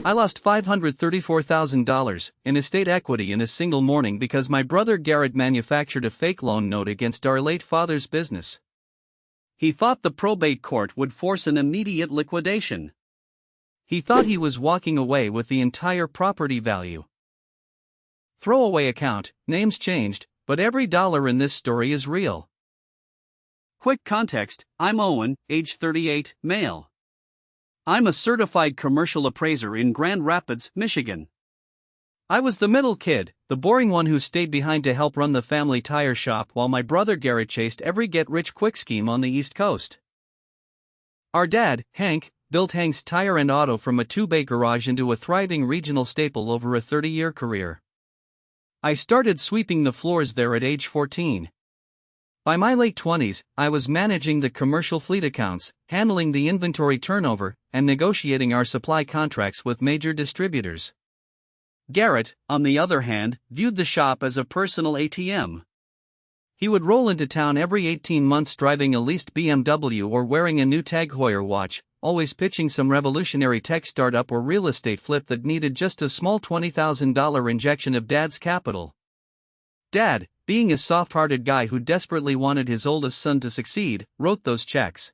I lost $534,000 in estate equity in a single morning because my brother Garrett manufactured a fake loan note against our late father's business. He thought the probate court would force an immediate liquidation. He thought he was walking away with the entire property value. Throwaway account, names changed, but every dollar in this story is real. Quick context: I'm Owen, age 38, male. I'm a certified commercial appraiser in Grand Rapids, Michigan. I was the middle kid, the boring one who stayed behind to help run the family tire shop while my brother Garrett chased every get-rich-quick scheme on the East Coast. Our dad, Hank, built Hank's Tire and Auto from a two-bay garage into a thriving regional staple over a 30-year career. I started sweeping the floors there at age 14. By my late 20s, I was managing the commercial fleet accounts, handling the inventory turnover, and negotiating our supply contracts with major distributors. Garrett, on the other hand, viewed the shop as a personal ATM. He would roll into town every 18 months driving a leased BMW or wearing a new Tag Heuer watch, always pitching some revolutionary tech startup or real estate flip that needed just a small $20,000 injection of Dad's capital. Dad, being a soft-hearted guy who desperately wanted his oldest son to succeed, wrote those checks.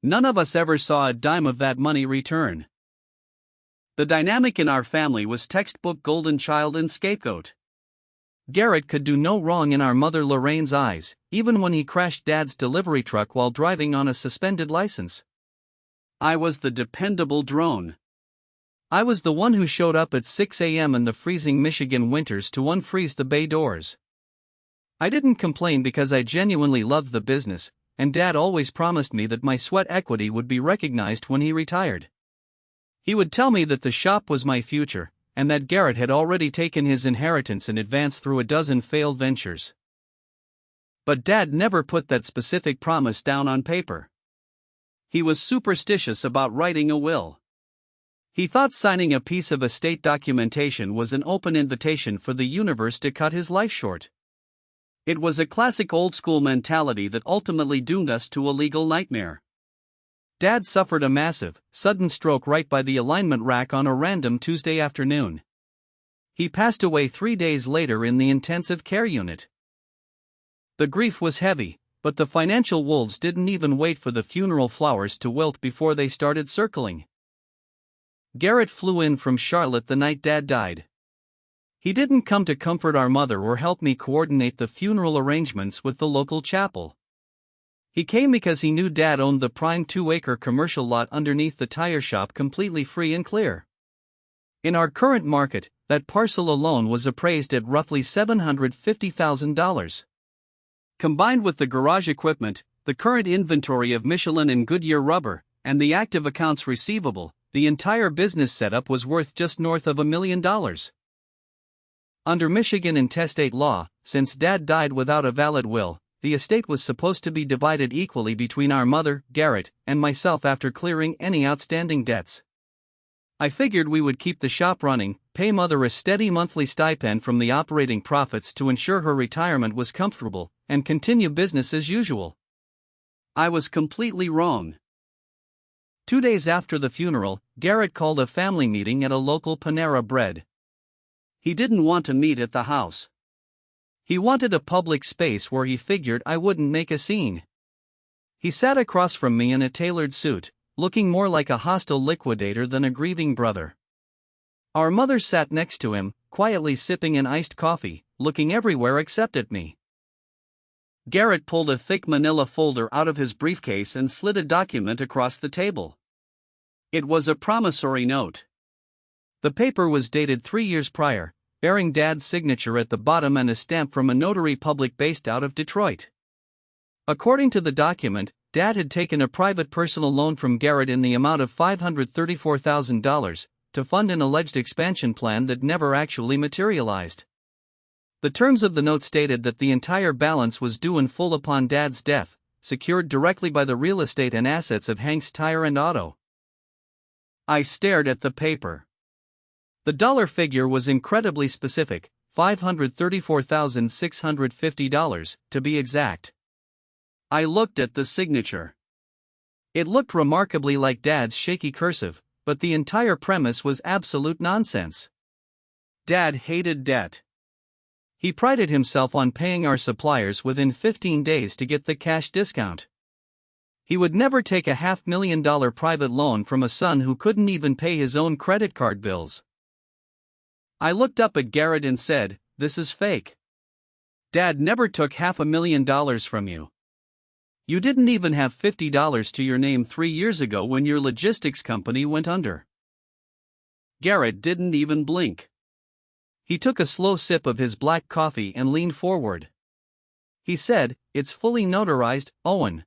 None of us ever saw a dime of that money return. The dynamic in our family was textbook golden child and scapegoat. Garrett could do no wrong in our mother Lorraine's eyes, even when he crashed Dad's delivery truck while driving on a suspended license. I was the dependable drone. I was the one who showed up at 6 a.m. in the freezing Michigan winters to unfreeze the bay doors. I didn't complain because I genuinely loved the business, and Dad always promised me that my sweat equity would be recognized when he retired. He would tell me that the shop was my future, and that Garrett had already taken his inheritance in advance through a dozen failed ventures. But Dad never put that specific promise down on paper. He was superstitious about writing a will. He thought signing a piece of estate documentation was an open invitation for the universe to cut his life short. It was a classic old-school mentality that ultimately doomed us to a legal nightmare. Dad suffered a massive, sudden stroke right by the alignment rack on a random Tuesday afternoon. He passed away 3 days later in the intensive care unit. The grief was heavy, but the financial wolves didn't even wait for the funeral flowers to wilt before they started circling. Garrett flew in from Charlotte the night Dad died. He didn't come to comfort our mother or help me coordinate the funeral arrangements with the local chapel. He came because he knew Dad owned the prime 2-acre commercial lot underneath the tire shop completely free and clear. In our current market, that parcel alone was appraised at roughly $750,000. Combined with the garage equipment, the current inventory of Michelin and Goodyear rubber, and the active accounts receivable, the entire business setup was worth just north of $1 million. Under Michigan intestate law, since Dad died without a valid will, the estate was supposed to be divided equally between our mother, Garrett, and myself after clearing any outstanding debts. I figured we would keep the shop running, pay Mother a steady monthly stipend from the operating profits to ensure her retirement was comfortable, and continue business as usual. I was completely wrong. 2 days after the funeral, Garrett called a family meeting at a local Panera Bread. He didn't want to meet at the house. He wanted a public space where he figured I wouldn't make a scene. He sat across from me in a tailored suit, looking more like a hostile liquidator than a grieving brother. Our mother sat next to him, quietly sipping an iced coffee, looking everywhere except at me. Garrett pulled a thick manila folder out of his briefcase and slid a document across the table. It was a promissory note. The paper was dated 3 years prior, bearing Dad's signature at the bottom and a stamp from a notary public based out of Detroit. According to the document, Dad had taken a private personal loan from Garrett in the amount of $534,000 to fund an alleged expansion plan that never actually materialized. The terms of the note stated that the entire balance was due in full upon Dad's death, secured directly by the real estate and assets of Hank's Tire and Auto. I stared at the paper. The dollar figure was incredibly specific, $534,650 to be exact. I looked at the signature. It looked remarkably like Dad's shaky cursive, but the entire premise was absolute nonsense. Dad hated debt. He prided himself on paying our suppliers within 15 days to get the cash discount. He would never take a $500,000 private loan from a son who couldn't even pay his own credit card bills. I looked up at Garrett and said, "This is fake. Dad never took $500,000 from you. You didn't even have $50 to your name 3 years ago when your logistics company went under." Garrett didn't even blink. He took a slow sip of his black coffee and leaned forward. He said, "It's fully notarized, Owen.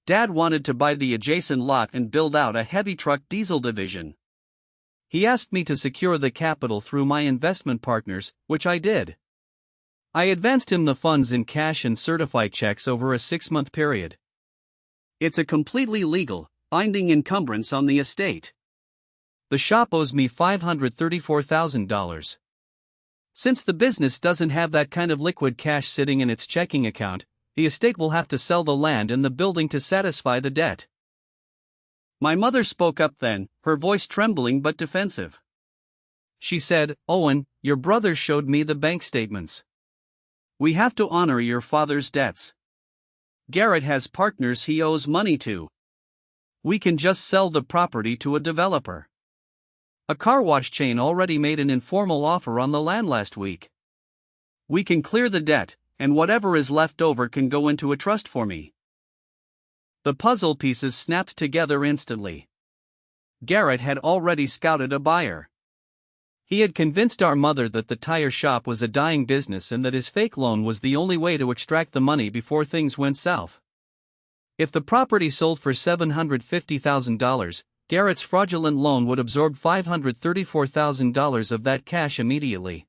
Dad wanted to buy the adjacent lot and build out a heavy truck diesel division. He asked me to secure the capital through my investment partners, which I did. I advanced him the funds in cash and certified checks over a 6-month period. It's a completely legal, binding encumbrance on the estate. The shop owes me $534,000. Since the business doesn't have that kind of liquid cash sitting in its checking account, the estate will have to sell the land and the building to satisfy the debt." My mother spoke up then, her voice trembling but defensive. She said, "Owen, your brother showed me the bank statements. We have to honor your father's debts. Garrett has partners he owes money to. We can just sell the property to a developer. A car wash chain already made an informal offer on the land last week. We can clear the debt, and whatever is left over can go into a trust for me." The puzzle pieces snapped together instantly. Garrett had already scouted a buyer. He had convinced our mother that the tire shop was a dying business and that his fake loan was the only way to extract the money before things went south. If the property sold for $750,000, Garrett's fraudulent loan would absorb $534,000 of that cash immediately.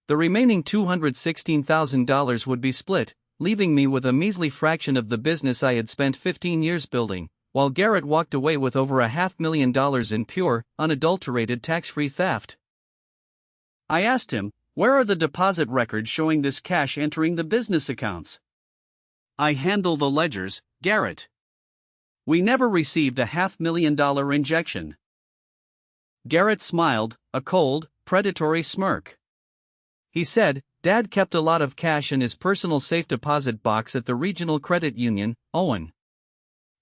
The remaining $216,000 would be split, leaving me with a measly fraction of the business I had spent 15 years building, while Garrett walked away with over $500,000 in pure, unadulterated tax-free theft. I asked him, "Where are the deposit records showing this cash entering the business accounts?" "I handle the ledgers, Garrett. We never received a $500,000 injection." Garrett smiled, a cold, predatory smirk. He said, "Dad kept a lot of cash in his personal safe deposit box at the regional credit union, Owen.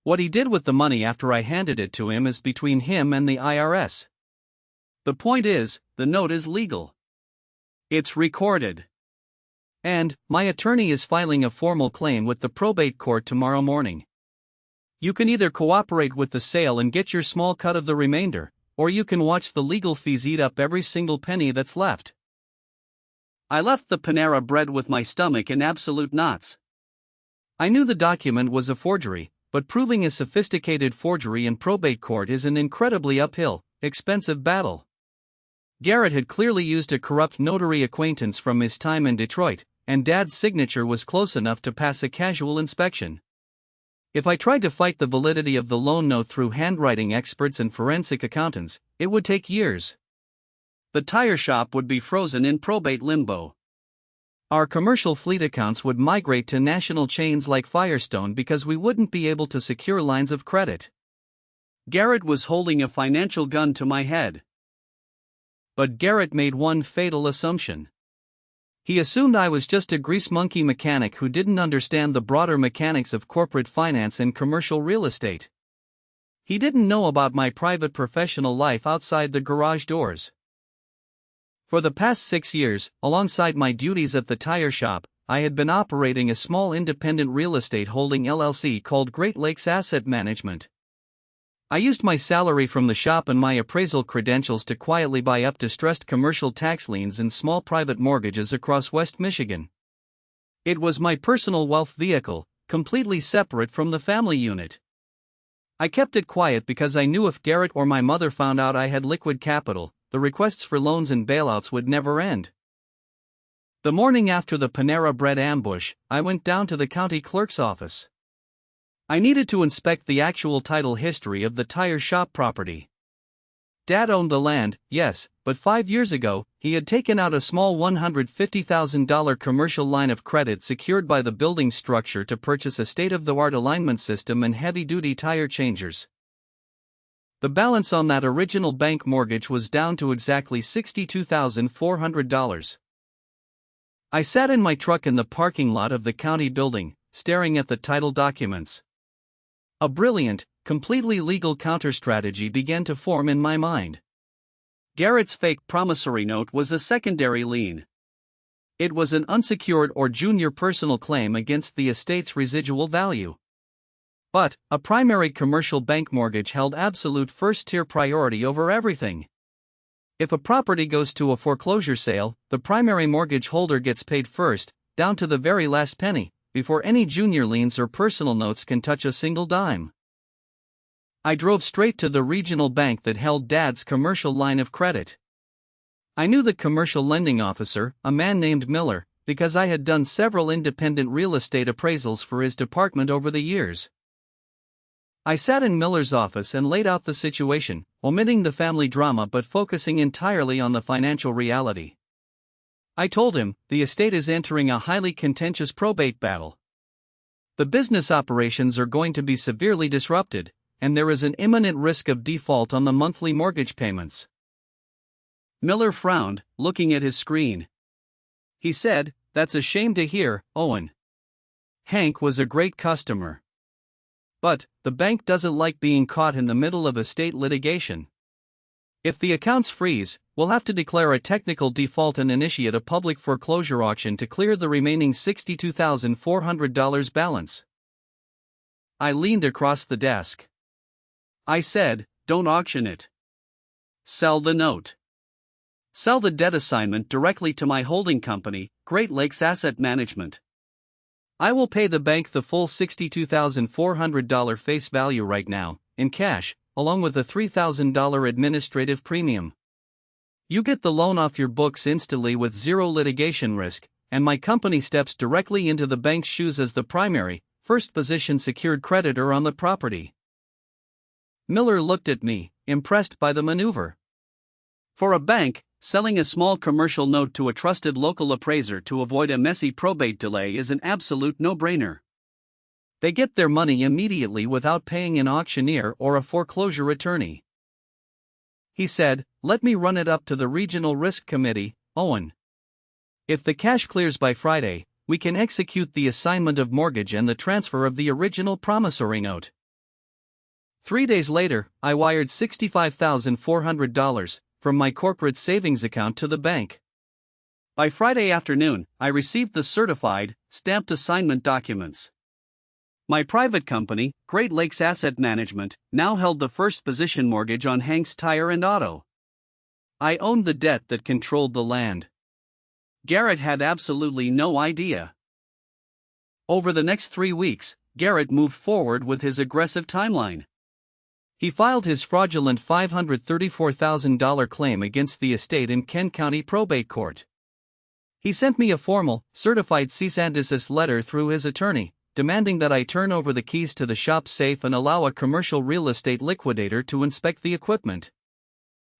What he did with the money after I handed it to him is between him and the IRS. The point is, the note is legal. It's recorded. And, my attorney is filing a formal claim with the probate court tomorrow morning. You can either cooperate with the sale and get your small cut of the remainder, or you can watch the legal fees eat up every single penny that's left." I left the Panera Bread with my stomach in absolute knots. I knew the document was a forgery, but proving a sophisticated forgery in probate court is an incredibly uphill, expensive battle. Garrett had clearly used a corrupt notary acquaintance from his time in Detroit, and Dad's signature was close enough to pass a casual inspection. If I tried to fight the validity of the loan note through handwriting experts and forensic accountants, it would take years. The tire shop would be frozen in probate limbo. Our commercial fleet accounts would migrate to national chains like Firestone because we wouldn't be able to secure lines of credit. Garrett was holding a financial gun to my head. But Garrett made one fatal assumption. He assumed I was just a grease monkey mechanic who didn't understand the broader mechanics of corporate finance and commercial real estate. He didn't know about my private professional life outside the garage doors. For the past 6 years, alongside my duties at the tire shop, I had been operating a small independent real estate holding LLC called Great Lakes Asset Management. I used my salary from the shop and my appraisal credentials to quietly buy up distressed commercial tax liens and small private mortgages across West Michigan. It was my personal wealth vehicle, completely separate from the family unit. I kept it quiet because I knew if Garrett or my mother found out I had liquid capital, the requests for loans and bailouts would never end. The morning after the Panera Bread ambush, I went down to the county clerk's office. I needed to inspect the actual title history of the tire shop property. Dad owned the land, yes, but 5 years ago, he had taken out a small $150,000 commercial line of credit secured by the building structure to purchase a state-of-the-art alignment system and heavy-duty tire changers. The balance on that original bank mortgage was down to exactly $62,400. I sat in my truck in the parking lot of the county building, staring at the title documents. A brilliant, completely legal counter-strategy began to form in my mind. Garrett's fake promissory note was a secondary lien. It was an unsecured or junior personal claim against the estate's residual value. But a primary commercial bank mortgage held absolute first-tier priority over everything. If a property goes to a foreclosure sale, the primary mortgage holder gets paid first, down to the very last penny, before any junior liens or personal notes can touch a single dime. I drove straight to the regional bank that held Dad's commercial line of credit. I knew the commercial lending officer, a man named Miller, because I had done several independent real estate appraisals for his department over the years. I sat in Miller's office and laid out the situation, omitting the family drama but focusing entirely on the financial reality. I told him, the estate is entering a highly contentious probate battle. The business operations are going to be severely disrupted, and there is an imminent risk of default on the monthly mortgage payments. Miller frowned, looking at his screen. He said, "That's a shame to hear, Owen. Hank was a great customer. But the bank doesn't like being caught in the middle of estate litigation. If the accounts freeze, we'll have to declare a technical default and initiate a public foreclosure auction to clear the remaining $62,400 balance." I leaned across the desk. I said, "Don't auction it. Sell the note. Sell the debt assignment directly to my holding company, Great Lakes Asset Management. I will pay the bank the full $62,400 face value right now, in cash, along with a $3,000 administrative premium. You get the loan off your books instantly with zero litigation risk, and my company steps directly into the bank's shoes as the primary, first position secured creditor on the property." Miller looked at me, impressed by the maneuver. For a bank, selling a small commercial note to a trusted local appraiser to avoid a messy probate delay is an absolute no-brainer. They get their money immediately without paying an auctioneer or a foreclosure attorney. He said, "Let me run it up to the Regional Risk Committee, Owen. If the cash clears by Friday, we can execute the assignment of mortgage and the transfer of the original promissory note." 3 days later, I wired $65,400 from my corporate savings account to the bank. By Friday afternoon, I received the certified, stamped assignment documents. My private company, Great Lakes Asset Management, now held the first position mortgage on Hank's Tire and Auto. I owned the debt that controlled the land. Garrett had absolutely no idea. Over the next 3 weeks, Garrett moved forward with his aggressive timeline. He filed his fraudulent $534,000 claim against the estate in Kent County Probate Court. He sent me a formal, certified cease and desist letter through his attorney, demanding that I turn over the keys to the shop safe and allow a commercial real estate liquidator to inspect the equipment.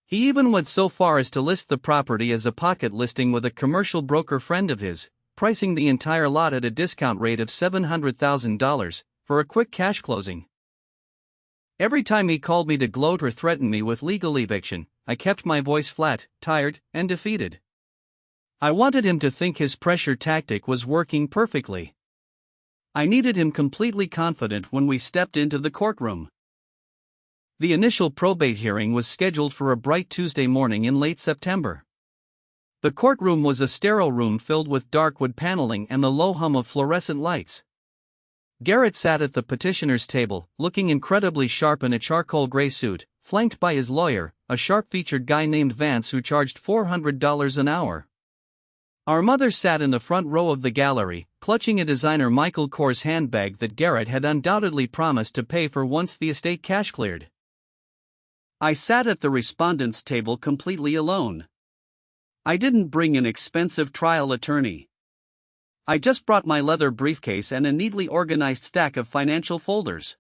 He even went so far as to list the property as a pocket listing with a commercial broker friend of his, pricing the entire lot at a discount rate of $700,000 for a quick cash closing. Every time he called me to gloat or threaten me with legal eviction, I kept my voice flat, tired, and defeated. I wanted him to think his pressure tactic was working perfectly. I needed him completely confident when we stepped into the courtroom. The initial probate hearing was scheduled for a bright Tuesday morning in late September. The courtroom was a sterile room filled with dark wood paneling and the low hum of fluorescent lights. Garrett sat at the petitioner's table, looking incredibly sharp in a charcoal gray suit, flanked by his lawyer, a sharp-featured guy named Vance who charged $400 an hour. Our mother sat in the front row of the gallery, clutching a designer Michael Kors handbag that Garrett had undoubtedly promised to pay for once the estate cash cleared. I sat at the respondent's table completely alone. I didn't bring an expensive trial attorney. I just brought my leather briefcase and a neatly organized stack of financial folders.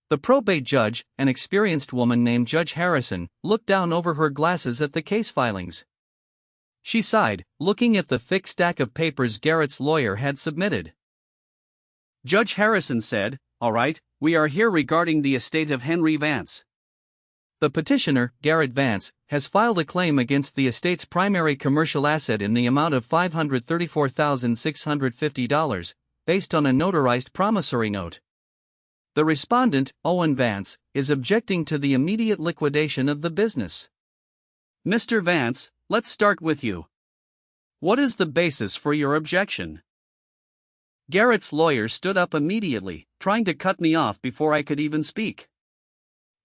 The probate judge, an experienced woman named Judge Harrison, looked down over her glasses at the case filings. She sighed, looking at the thick stack of papers Garrett's lawyer had submitted. Judge Harrison said, "All right, we are here regarding the estate of Henry Vance. The petitioner, Garrett Vance, has filed a claim against the estate's primary commercial asset in the amount of $534,650, based on a notarized promissory note. The respondent, Owen Vance, is objecting to the immediate liquidation of the business. Mr. Vance, let's start with you. What is the basis for your objection? Garrett's lawyer stood up immediately, trying to cut me off before I could even speak.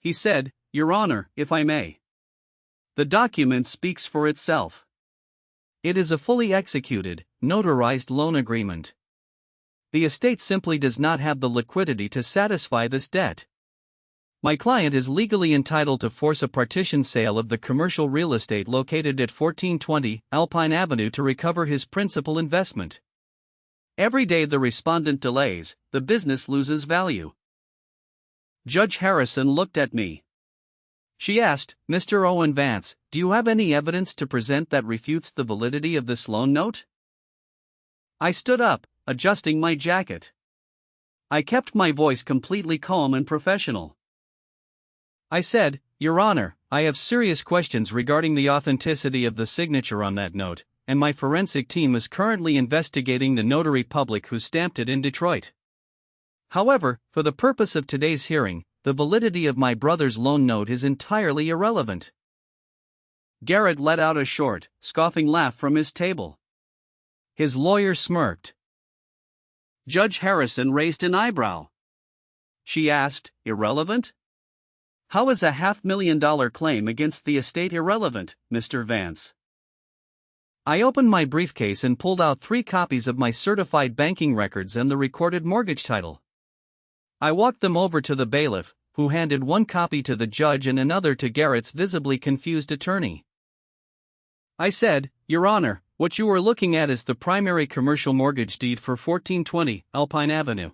He said, "Your Honor, if I may. The document speaks for itself. It is a fully executed, notarized loan agreement. The estate simply does not have the liquidity to satisfy this debt. My client is legally entitled to force a partition sale of the commercial real estate located at 1420 Alpine Avenue to recover his principal investment. Every day the respondent delays, the business loses value." Judge Harrison looked at me. She asked, "Mr. Owen Vance, do you have any evidence to present that refutes the validity of this loan note?" I stood up, adjusting my jacket. I kept my voice completely calm and professional. I said, "Your Honor, I have serious questions regarding the authenticity of the signature on that note, and my forensic team is currently investigating the notary public who stamped it in Detroit. However, for the purpose of today's hearing, the validity of my brother's loan note is entirely irrelevant." Garrett let out a short, scoffing laugh from his table. His lawyer smirked. Judge Harrison raised an eyebrow. She asked, "Irrelevant? How is a $500,000 claim against the estate irrelevant, Mr. Vance?" I opened my briefcase and pulled out 3 copies of my certified banking records and the recorded mortgage title. I walked them over to the bailiff, who handed 1 copy to the judge and another to Garrett's visibly confused attorney. I said, "Your Honor, what you are looking at is the primary commercial mortgage deed for 1420 Alpine Avenue.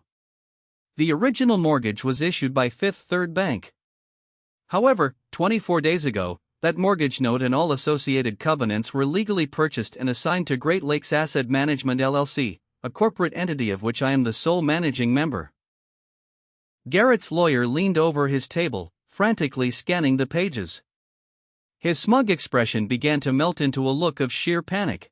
The original mortgage was issued by Fifth Third Bank. However, 24 days ago, that mortgage note and all associated covenants were legally purchased and assigned to Great Lakes Asset Management LLC, a corporate entity of which I am the sole managing member." Garrett's lawyer leaned over his table, frantically scanning the pages. His smug expression began to melt into a look of sheer panic.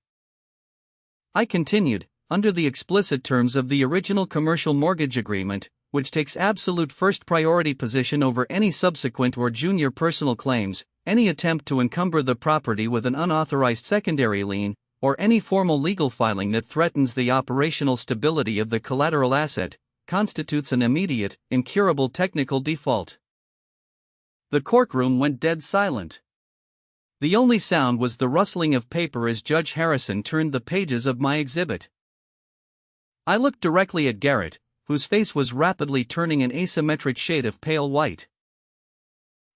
I continued, "Under the explicit terms of the original commercial mortgage agreement, which takes absolute first priority position over any subsequent or junior personal claims, any attempt to encumber the property with an unauthorized secondary lien, or any formal legal filing that threatens the operational stability of the collateral asset, constitutes an immediate, incurable technical default." The courtroom went dead silent. The only sound was the rustling of paper as Judge Harrison turned the pages of my exhibit. I looked directly at Garrett, whose face was rapidly turning an asymmetric shade of pale white.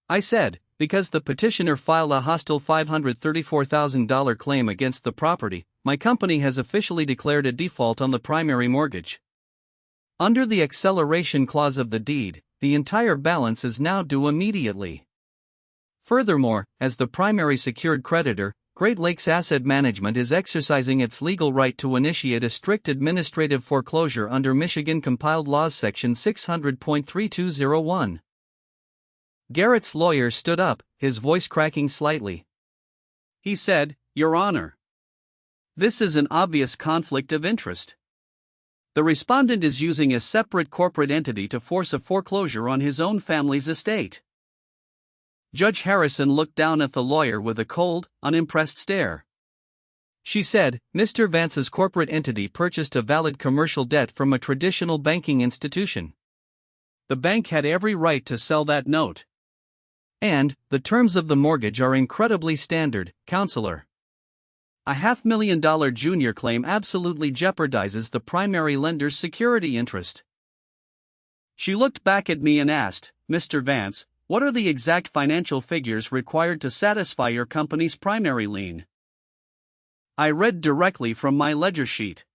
I said, "Because the petitioner filed a hostile $534,000 claim against the property, my company has officially declared a default on the primary mortgage. Under the acceleration clause of the deed, the entire balance is now due immediately. Furthermore, as the primary secured creditor, Great Lakes Asset Management is exercising its legal right to initiate a strict administrative foreclosure under Michigan Compiled Laws Section 600.3201. Garrett's lawyer stood up, his voice cracking slightly. He said, "Your Honor, this is an obvious conflict of interest. The respondent is using a separate corporate entity to force a foreclosure on his own family's estate." Judge Harrison looked down at the lawyer with a cold, unimpressed stare. She said, "Mr. Vance's corporate entity purchased a valid commercial debt from a traditional banking institution. The bank had every right to sell that note. And, the terms of the mortgage are incredibly standard, Counselor. A $500,000 junior claim absolutely jeopardizes the primary lender's security interest." She looked back at me and asked, "Mr. Vance, what are the exact financial figures required to satisfy your company's primary lien?" I read directly from my ledger sheet.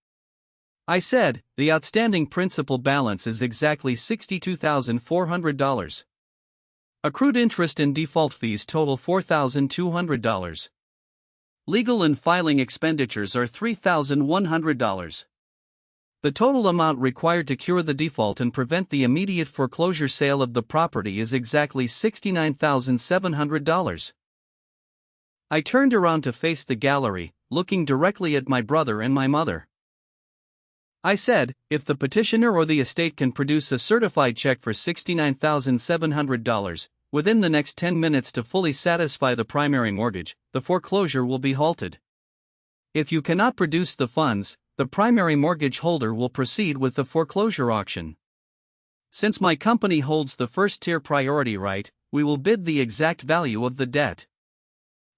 I said, "The outstanding principal balance is exactly $62,400. Accrued interest and default fees total $4,200. Legal and filing expenditures are $3,100. The total amount required to cure the default and prevent the immediate foreclosure sale of the property is exactly $69,700. I turned around to face the gallery, looking directly at my brother and my mother. I said, if the petitioner or the estate can produce a certified check for $69,700 within the next 10 minutes to fully satisfy the primary mortgage, the foreclosure will be halted. If you cannot produce the funds, the primary mortgage holder will proceed with the foreclosure auction. Since my company holds the first-tier priority right, we will bid the exact value of the debt.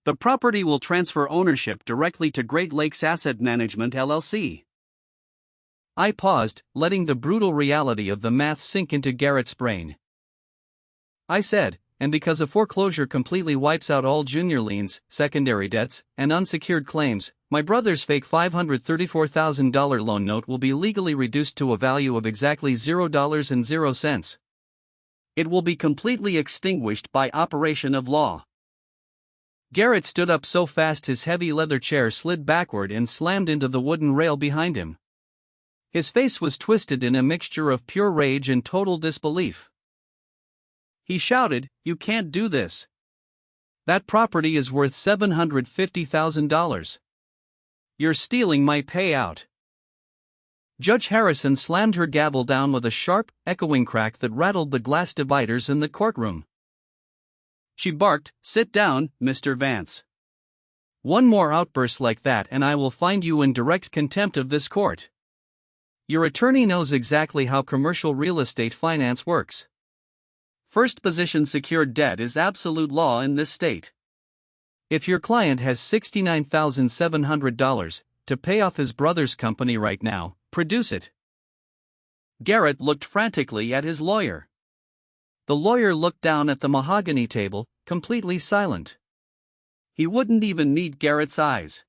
The property will transfer ownership directly to Great Lakes Asset Management LLC. I paused, letting the brutal reality of the math sink into Garrett's brain. I said, and because a foreclosure completely wipes out all junior liens, secondary debts, and unsecured claims, my brother's fake $534,000 loan note will be legally reduced to a value of exactly $0.00. It will be completely extinguished by operation of law. Garrett stood up so fast his heavy leather chair slid backward and slammed into the wooden rail behind him. His face was twisted in a mixture of pure rage and total disbelief. He shouted, "You can't do this. That property is worth $750,000. You're stealing my payout." Judge Harrison slammed her gavel down with a sharp, echoing crack that rattled the glass dividers in the courtroom. She barked, "Sit down, Mr. Vance. One more outburst like that and I will find you in direct contempt of this court. Your attorney knows exactly how commercial real estate finance works. First position secured debt is absolute law in this state. If your client has $69,700 to pay off his brother's company right now, produce it." Garrett looked frantically at his lawyer. The lawyer looked down at the mahogany table, completely silent. He wouldn't even meet Garrett's eyes.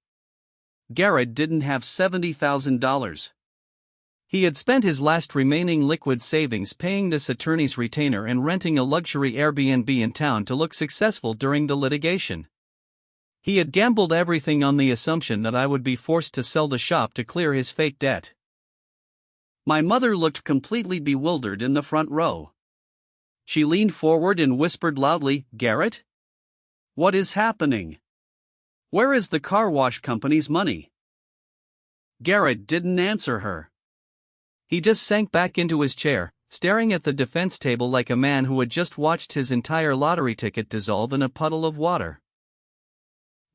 Garrett didn't have $70,000. He had spent his last remaining liquid savings paying this attorney's retainer and renting a luxury Airbnb in town to look successful during the litigation. He had gambled everything on the assumption that I would be forced to sell the shop to clear his fake debt. My mother looked completely bewildered in the front row. She leaned forward and whispered loudly, "Garrett? What is happening? Where is the car wash company's money?" Garrett didn't answer her. He just sank back into his chair, staring at the defense table like a man who had just watched his entire lottery ticket dissolve in a puddle of water.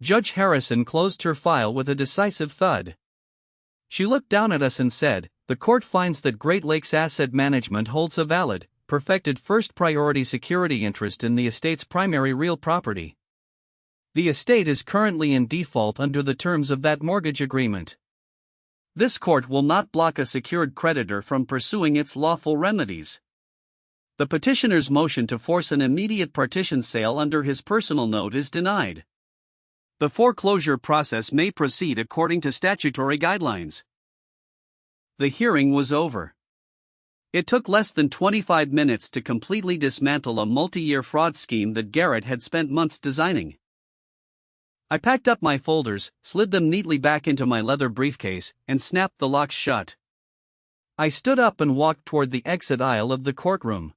Judge Harrison closed her file with a decisive thud. She looked down at us and said, "The court finds that Great Lakes Asset Management holds a valid, perfected first priority security interest in the estate's primary real property. The estate is currently in default under the terms of that mortgage agreement. This court will not block a secured creditor from pursuing its lawful remedies. The petitioner's motion to force an immediate partition sale under his personal note is denied. The foreclosure process may proceed according to statutory guidelines." The hearing was over. It took less than 25 minutes to completely dismantle a multi-year fraud scheme that Garrett had spent months designing. I packed up my folders, slid them neatly back into my leather briefcase, and snapped the locks shut. I stood up and walked toward the exit aisle of the courtroom.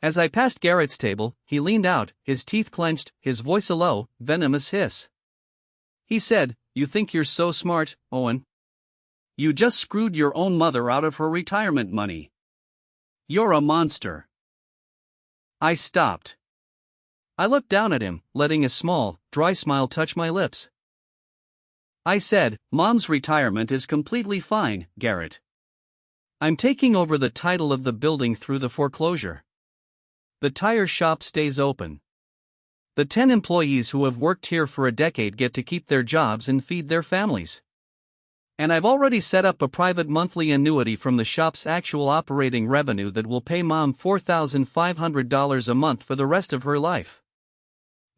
As I passed Garrett's table, he leaned out, his teeth clenched, his voice a low, venomous hiss. He said, "You think you're so smart, Owen? You just screwed your own mother out of her retirement money. You're a monster." I stopped. I looked down at him, letting a small, dry smile touch my lips. I said, "Mom's retirement is completely fine, Garrett. I'm taking over the title of the building through the foreclosure. The tire shop stays open. The 10 employees who have worked here for a decade get to keep their jobs and feed their families. And I've already set up a private monthly annuity from the shop's actual operating revenue that will pay Mom $4,500 a month for the rest of her life.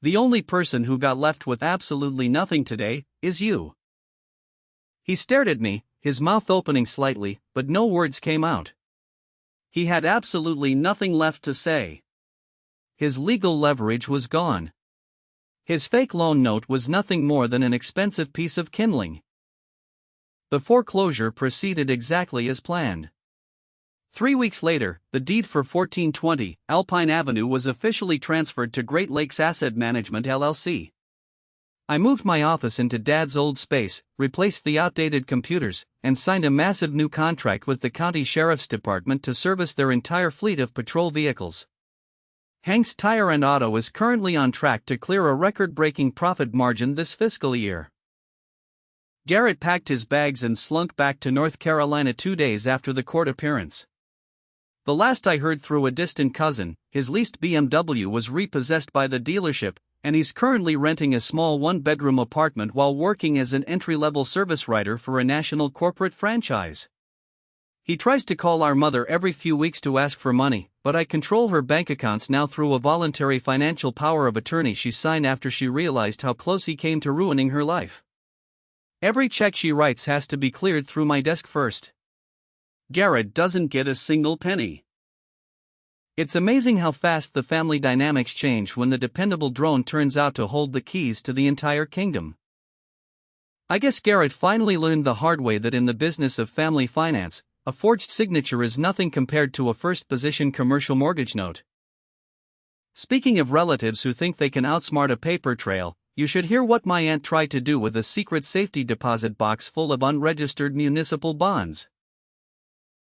The only person who got left with absolutely nothing today is you." He stared at me, his mouth opening slightly, but no words came out. He had absolutely nothing left to say. His legal leverage was gone. His fake loan note was nothing more than an expensive piece of kindling. The foreclosure proceeded exactly as planned. 3 weeks later, the deed for 1420 Alpine Avenue was officially transferred to Great Lakes Asset Management LLC. I moved my office into Dad's old space, replaced the outdated computers, and signed a massive new contract with the county sheriff's department to service their entire fleet of patrol vehicles. Hank's Tire and Auto is currently on track to clear a record-breaking profit margin this fiscal year. Garrett packed his bags and slunk back to North Carolina 2 days after the court appearance. The last I heard through a distant cousin, his leased BMW was repossessed by the dealership, and he's currently renting a small one-bedroom apartment while working as an entry-level service writer for a national corporate franchise. He tries to call our mother every few weeks to ask for money, but I control her bank accounts now through a voluntary financial power of attorney she signed after she realized how close he came to ruining her life. Every check she writes has to be cleared through my desk first. Garrett doesn't get a single penny. It's amazing how fast the family dynamics change when the dependable drone turns out to hold the keys to the entire kingdom. I guess Garrett finally learned the hard way that in the business of family finance, a forged signature is nothing compared to a first-position commercial mortgage note. Speaking of relatives who think they can outsmart a paper trail, you should hear what my aunt tried to do with a secret safety deposit box full of unregistered municipal bonds.